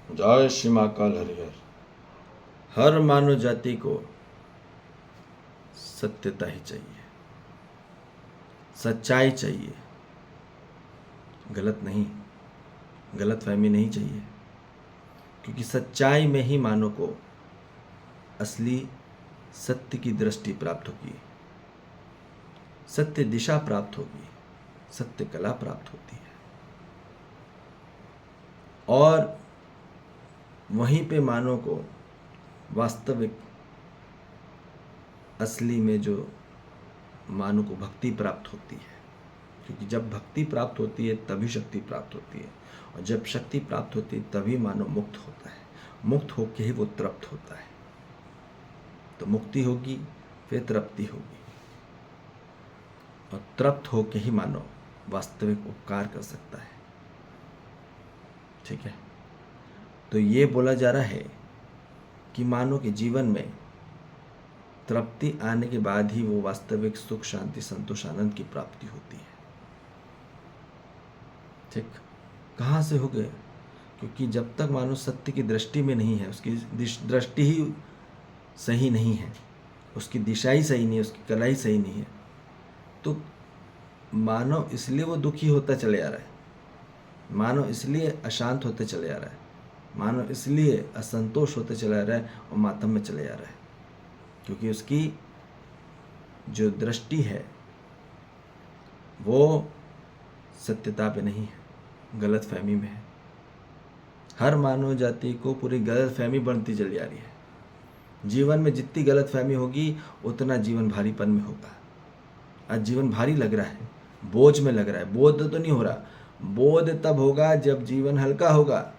जय श्री महाकाल हरिहर। हर मानव जाति को सत्यता ही चाहिए, सच्चाई चाहिए, गलत नहीं, गलतफहमी नहीं चाहिए। क्योंकि सच्चाई में ही मानव को असली सत्य की दृष्टि प्राप्त होगी, सत्य दिशा प्राप्त होगी, सत्य कला प्राप्त होती है। और वहीं पे मानव को वास्तविक असली में जो मानव को भक्ति प्राप्त होती है। क्योंकि जब भक्ति प्राप्त होती है तभी शक्ति प्राप्त होती है, और जब शक्ति प्राप्त होती है तभी मानव मुक्त होता है। मुक्त होकर ही वो तृप्त होता है। तो मुक्ति होगी, फिर तृप्ति होगी, और तृप्त होकर ही मानव वास्तविक उपकार कर सकता है। ठीक है। तो ये बोला जा रहा है कि मानव के जीवन में तृप्ति आने के बाद ही वो वास्तविक सुख, शांति, संतोष, आनंद की प्राप्ति होती है। ठीक। कहाँ से हो गए? क्योंकि जब तक मानव सत्य की दृष्टि में नहीं है, उसकी दृष्टि ही सही नहीं है, उसकी दिशा ही सही नहीं है, उसकी कला ही सही नहीं है, तो मानव इसलिए वो दुखी होता चले आ रहा है, मानव इसलिए अशांत होते चले आ रहा है, मानव इसलिए असंतोष होते चला आ रहा है और मातम में चले आ रहा है। क्योंकि उसकी जो दृष्टि है वो सत्यता पे नहीं है, गलत फहमी में है। हर मानव जाति को पूरी गलत फहमी बनती चली आ रही है। जीवन में जितनी गलत फहमी होगी उतना जीवन भारीपन में होगा। आज जीवन भारी लग रहा है, बोझ में लग रहा है। बोध तो नहीं हो रहा, बोध तब होगा जब जीवन हल्का होगा,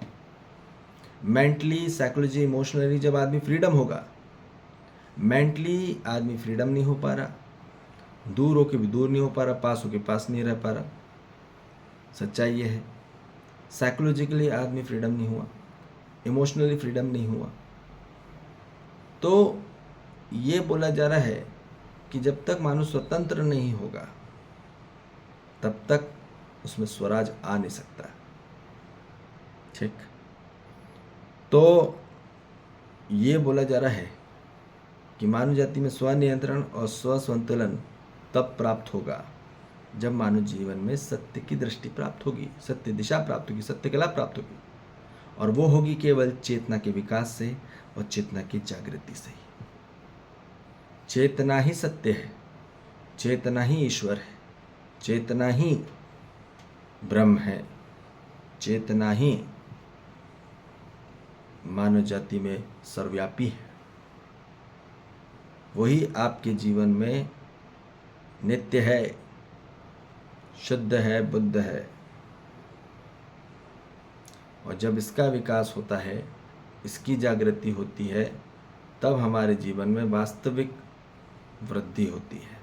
मेंटली, साइकोलॉजी, इमोशनली जब आदमी फ्रीडम होगा। मेंटली आदमी फ्रीडम नहीं हो पा रहा, दूर होके भी दूर नहीं हो पा रहा, पास होके पास नहीं रह पा रहा। सच्चाई ये है। साइकोलॉजिकली आदमी फ्रीडम नहीं हुआ, इमोशनली फ्रीडम नहीं हुआ। तो ये बोला जा रहा है कि जब तक मानव स्वतंत्र नहीं होगा तब तक उसमें स्वराज आ नहीं सकता। ठीक। तो ये बोला जा रहा है कि मानव जाति में स्वनियंत्रण और स्वसंतुलन तब प्राप्त होगा जब मानव जीवन में सत्य की दृष्टि प्राप्त होगी, सत्य दिशा प्राप्त होगी, सत्य कला प्राप्त होगी। और वो होगी केवल चेतना के विकास से और चेतना की जागृति से ही। चेतना ही सत्य है, चेतना ही ईश्वर है, चेतना ही ब्रह्म है, चेतना ही मानव जाति में सर्वव्यापी है। वही आपके जीवन में नित्य है, शुद्ध है, बुद्ध है। और जब इसका विकास होता है, इसकी जागृति होती है, तब हमारे जीवन में वास्तविक वृद्धि होती है।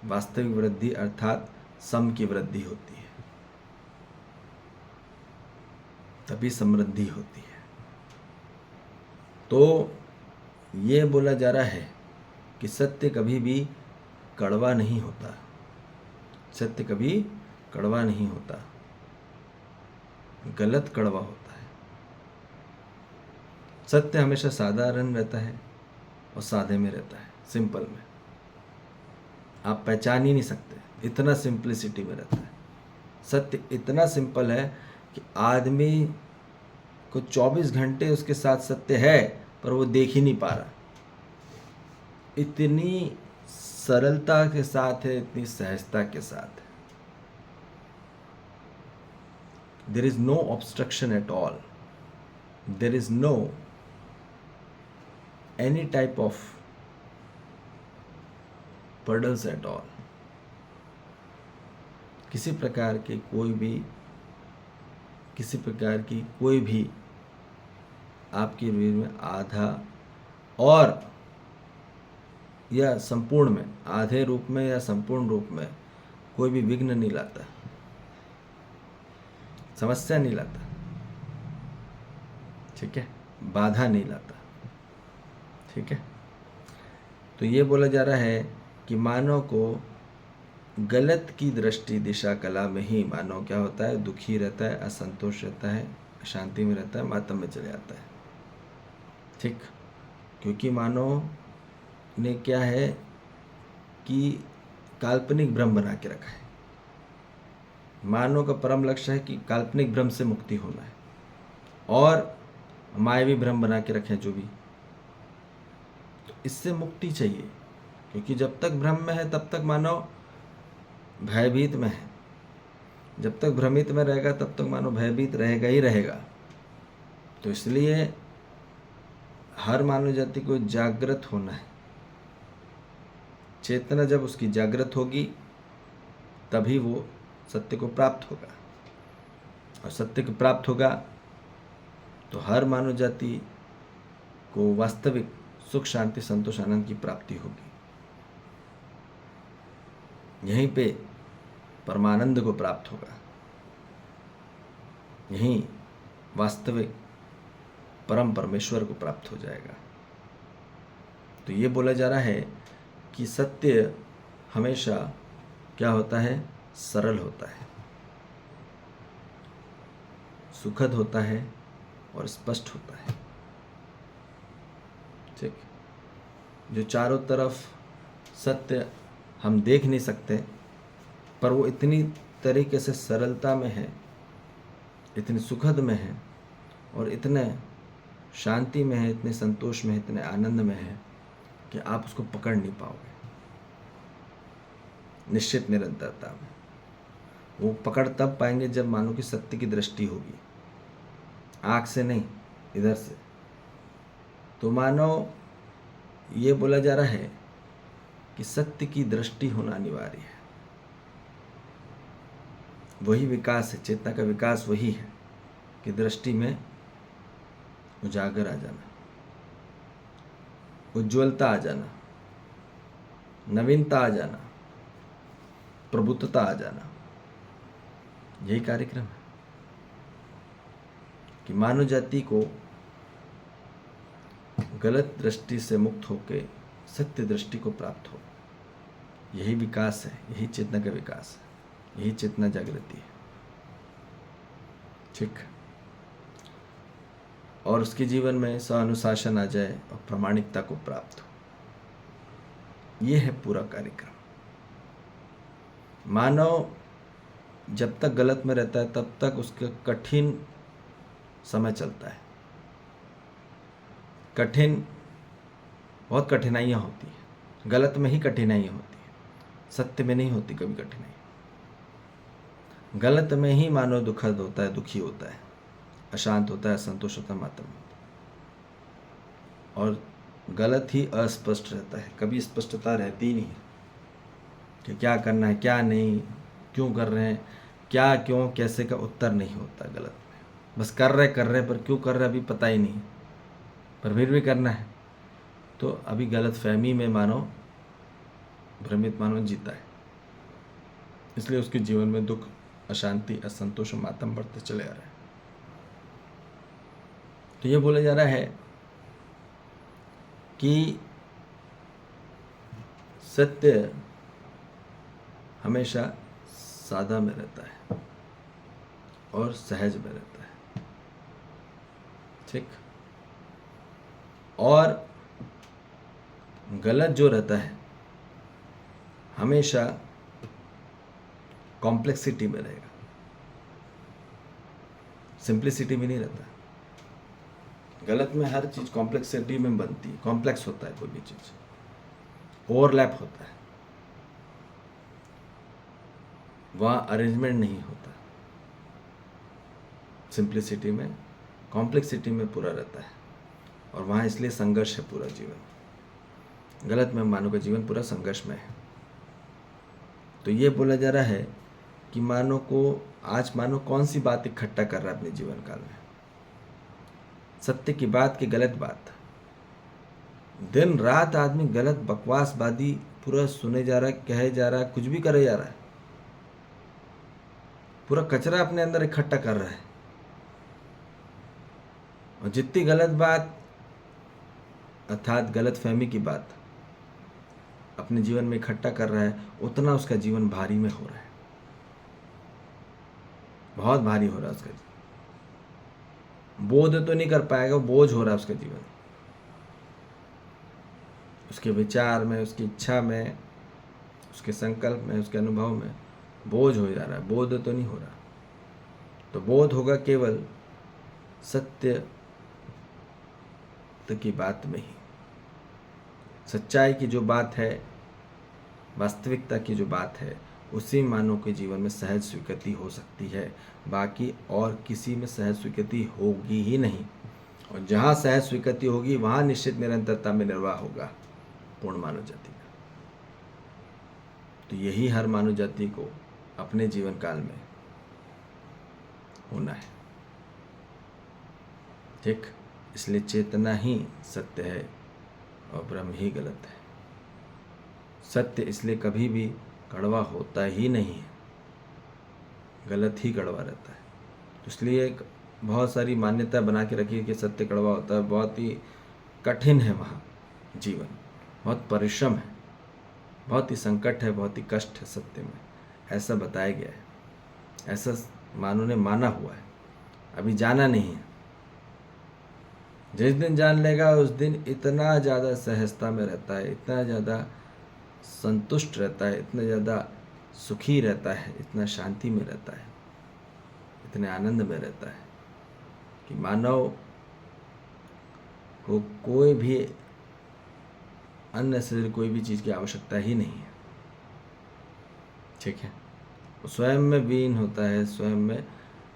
वास्तविक वृद्धि अर्थात सम की वृद्धि होती है, तभी समृद्धि होती है। तो ये बोला जा रहा है कि सत्य कभी भी कड़वा नहीं होता, सत्य कभी कड़वा नहीं होता, गलत कड़वा होता है। सत्य हमेशा साधारण रहता है और सादे में रहता है, सिंपल में। आप पहचान ही नहीं सकते, इतना सिंप्लिसिटी में रहता है। सत्य इतना सिंपल है कि आदमी को 24 घंटे उसके साथ सत्य है पर वो देख ही नहीं पा रहा। इतनी सरलता के साथ है, इतनी सहजता के साथ है। There is no obstruction at all, there is no any type of hurdles at all. किसी प्रकार की कोई भी आपकी रूह में आधा और या संपूर्ण में, आधे रूप में या संपूर्ण रूप में कोई भी विघ्न नहीं लाता, समस्या नहीं लाता। ठीक है, बाधा नहीं लाता। ठीक है। तो ये बोला जा रहा है कि मानव को गलत की दृष्टि, दिशा, कला में ही मानव क्या होता है, दुखी रहता है, असंतोष रहता है, अशांति में रहता है, मातम में चले जाता है। ठीक, क्योंकि मानव ने क्या है कि काल्पनिक भ्रम बना के रखा है। मानव का परम लक्ष्य है कि काल्पनिक भ्रम से मुक्ति होना है, और मायावी भ्रम बना के रखे जो भी, तो इससे मुक्ति चाहिए। क्योंकि जब तक भ्रम में है तब तक मानव भयभीत में है, जब तक भ्रमित में रहेगा तब तक मानव भयभीत रहेगा ही रहेगा। तो इसलिए हर मानव जाति को जागृत होना है। चेतना जब उसकी जागृत होगी तभी वो सत्य को प्राप्त होगा, और सत्य को प्राप्त होगा तो हर मानव जाति को वास्तविक सुख, शांति, संतोष, आनंद की प्राप्ति होगी। यहीं पे परमानंद को प्राप्त होगा, यहीं वास्तविक परम परमेश्वर को प्राप्त हो जाएगा। तो ये बोला जा रहा है कि सत्य हमेशा क्या होता है, सरल होता है, सुखद होता है और स्पष्ट होता है। ठीक, जो चारों तरफ सत्य हम देख नहीं सकते, पर वो इतनी तरीके से सरलता में है, इतनी सुखद में है, और इतने शांति में है, इतने संतोष में है, इतने आनंद में है कि आप उसको पकड़ नहीं पाओगे। निश्चित निरंतरता में वो पकड़ तब पाएंगे जब मानो कि सत्य की दृष्टि होगी, आँख से नहीं, इधर से। तो मानो ये बोला जा रहा है कि सत्य की दृष्टि होना अनिवार्य है। वही विकास है, चेतना का विकास वही है कि दृष्टि में उजागर आ जाना, उज्ज्वलता आ जाना, नवीनता आ जाना, प्रभुत्वता आ जाना। यही कार्यक्रम है कि मानव जाति को गलत दृष्टि से मुक्त होकर सत्य दृष्टि को प्राप्त हो। यही विकास है, यही चेतना का विकास है, यही चेतना जागृति है। ठीक, और उसके जीवन में स्वानुशासन आ जाए और प्रामाणिकता को प्राप्त हो। यह है पूरा कार्यक्रम। मानव जब तक गलत में रहता है तब तक उसका कठिन समय चलता है। बहुत कठिनाइयाँ होती हैं, गलत में ही कठिनाइयाँ होती हैं, सत्य में नहीं होती कभी कठिनाई। गलत में ही मानव दुखद होता है, दुखी होता है, अशांत होता है, असंतोष होता है, मातम होता है, और गलत ही अस्पष्ट रहता है। कभी स्पष्टता रहती ही नहीं है कि क्या करना है, क्या नहीं, क्यों कर रहे हैं, क्या क्यों कैसे का उत्तर नहीं होता गलत में। बस कर रहे पर क्यों कर रहे अभी पता ही नहीं, पर फिर भी करना है। तो अभी गलत फहमी में मानो भ्रमित मानो जीता है, इसलिए उसके जीवन में दुख, अशांति, असंतोष और मातम बढ़ते चले आ रहे हैं। तो ये बोला जा रहा है कि सत्य हमेशा सादा में रहता है और सहज में रहता है। ठीक, और गलत जो रहता है हमेशा कॉम्प्लेक्सिटी में रहेगा, सिंप्लिसिटी में नहीं रहता। गलत में हर चीज़ कॉम्प्लेक्सिटी में बनती है, कॉम्प्लेक्स होता है, कोई भी चीज़ ओवरलैप होता है, वहाँ अरेंजमेंट नहीं होता। सिंप्लिसिटी में, कॉम्प्लेक्सिटी में पूरा रहता है, और वहाँ इसलिए संघर्ष है पूरा जीवन। गलत में मानव का जीवन पूरा संघर्ष में है। तो ये बोला जा रहा है कि मानव को आज मानव कौन सी बात इकट्ठा कर रहा है अपने जीवन काल में, सत्य की बात की गलत बात। दिन रात आदमी गलत बकवासबादी पूरा सुने जा रहा है, कहे जा रहा है, कुछ भी करे जा रहा है, पूरा कचरा अपने अंदर इकट्ठा कर रहा है। और जितनी गलत बात अर्थात गलत फहमी की बात अपने जीवन में इकट्ठा कर रहा है, उतना उसका जीवन भारी में हो रहा है, बहुत भारी हो रहा है उसका जीवन। बोध तो नहीं कर पाएगा, बोझ हो रहा है उसका जीवन, उसके विचार में, उसकी इच्छा में, उसके संकल्प में, उसके अनुभव में बोझ हो जा रहा है, बोध तो नहीं हो रहा। तो बोध होगा केवल सत्य की बात में ही। सच्चाई की जो बात है, वास्तविकता की जो बात है, उसी मानव के जीवन में सहज स्वीकृति हो सकती है। बाकी और किसी में सहज स्वीकृति होगी ही नहीं। और जहाँ सहज स्वीकृति होगी वहाँ निश्चित निरंतरता में निर्वाह होगा पूर्ण मानव जाति का। तो यही हर मानव जाति को अपने जीवन काल में होना है। ठीक, इसलिए चेतना ही सत्य है और ब्रह्म ही गलत है। सत्य इसलिए कभी भी कड़वा होता ही नहीं है, गलत ही कड़वा रहता है। तो इसलिए एक बहुत सारी मान्यता बना के रखी है कि सत्य कड़वा होता है। बहुत ही कठिन है वहाँ जीवन, बहुत परिश्रम है, बहुत ही संकट है, बहुत ही कष्ट है सत्य में, ऐसा बताया गया है, ऐसा मानव ने माना हुआ है, अभी जाना नहीं है। जिस दिन जान लेगा उस दिन इतना ज़्यादा सहजता में रहता है, इतना ज़्यादा संतुष्ट रहता है, इतना ज़्यादा सुखी रहता है, इतना शांति में रहता है, इतने आनंद में रहता है कि मानव को कोई भी अननेसेसरी कोई भी चीज़ की आवश्यकता ही नहीं है। ठीक है, वो स्वयं में विलीन होता है, स्वयं में,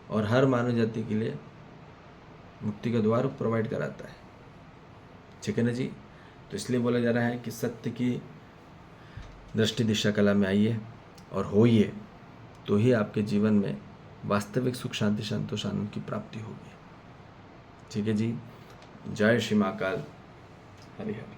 और हर मानव जाति के लिए मुक्ति का द्वार प्रोवाइड कराता है। ठीक है ना जी। तो इसलिए बोला जा रहा है कि सत्य की दृष्टि दिशा कला में आइए और होइए, तो ही आपके जीवन में वास्तविक सुख, शांति, संतोष, आनंद की प्राप्ति होगी। ठीक है जी। जय श्री महाकाल। हरि हरि।